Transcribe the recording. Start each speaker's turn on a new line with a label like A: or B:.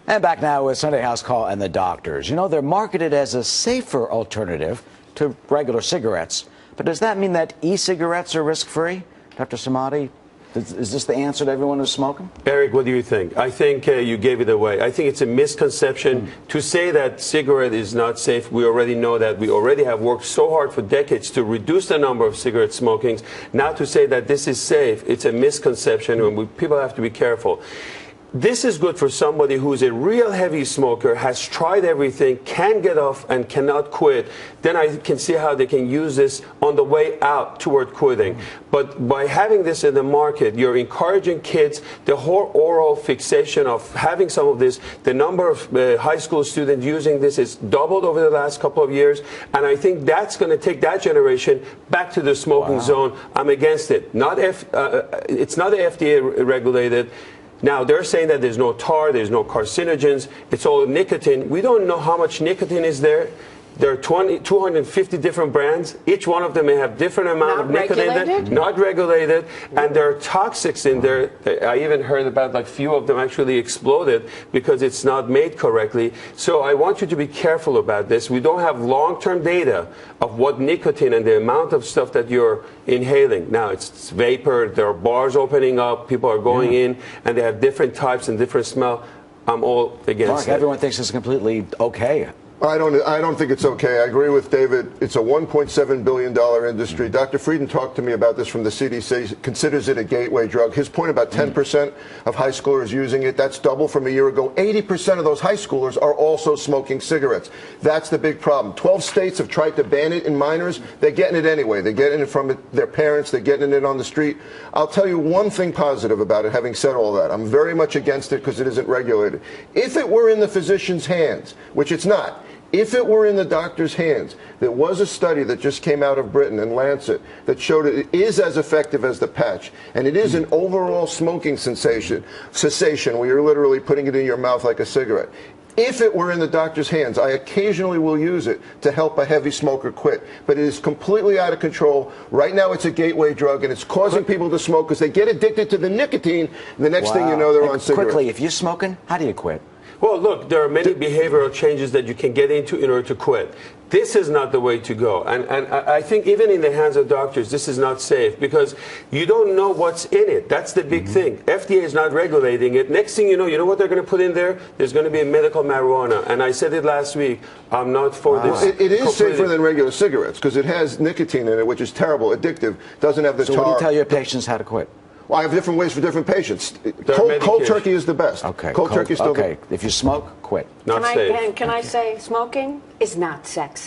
A: And back now with Sunday House Call and the doctors. You know, they're marketed as a safer alternative to regular cigarettes. But does that mean that e-cigarettes are risk-free? Dr. Samadi, is this the answer to everyone who's smoking?
B: Eric, what do you think? I think you gave it away. I think it's a misconception to say that cigarette is not safe. We already know that. We already have worked so hard for decades to reduce the number of cigarette smokings. Now to say that this is safe, it's a misconception, and people have to be careful. This is good for somebody who's a real heavy smoker, has tried everything, can get off and cannot quit. Then I can see how they can use this on the way out toward quitting. But by having this in the market, you're encouraging kids. The whole oral fixation of having some of this, the number of high school students using this is doubled over the last couple of years. And I think that's going to take that generation back to the smoking zone. I'm against it. It's not FDA regulated. Now, they're saying that there's no tar, there's no carcinogens, it's all nicotine. We don't know how much nicotine is there. There are 250 different brands. Each one of them may have different amount of nicotine in it, not regulated, and there are toxics in there. I even heard about like few of them actually exploded because it's not made correctly. So I want you to be careful about this. We don't have long-term data of what nicotine and the amount of stuff that you're inhaling. Now, it's vapor. There are bars opening up. People are going in, and they have different types and different smell. I'm all against it.
A: Everyone thinks it's completely okay.
C: I don't think it's okay. I agree with David. It's a $1.7 billion industry. Dr. Frieden talked to me about this from the CDC, considers it a gateway drug. His point about 10% of high schoolers using it, that's double from a year ago. 80% of those high schoolers are also smoking cigarettes. That's the big problem. 12 states have tried to ban it in minors. They're getting it anyway. They're getting it from their parents. They're getting it on the street. I'll tell you one thing positive about it, having said all that. I'm very much against it because it isn't regulated. If it were in the physician's hands, which it's not, if it were in the doctor's hands, there was a study that just came out of Britain in Lancet that showed it is as effective as the patch. And it is an overall smoking cessation where you're literally putting it in your mouth like a cigarette. If it were in the doctor's hands, I occasionally will use it to help a heavy smoker quit. But it is completely out of control. Right now it's a gateway drug, and it's causing people to smoke because they get addicted to the nicotine. And the next thing you know, they're on cigarettes.
A: Quickly, if you're smoking, how do you quit?
B: Well, look, there are many behavioral changes that you can get into in order to quit. This is not the way to go. And I think even in the hands of doctors, this is not safe because you don't know what's in it. That's the big thing. FDA is not regulating it. Next thing you know what they're going to put in there? There's going to be a medical marijuana. And I said it last week. I'm not for this.
C: It is safer than regular cigarettes because it has nicotine in it, which is terrible, addictive, doesn't have the tar.
A: So what do you tell your patients how to quit?
C: Well, I have different ways for different patients. Cold turkey is the best.
A: Okay.
C: Cold turkey is still
A: okay. If you smoke, quit.
D: Can I say smoking is not sexy?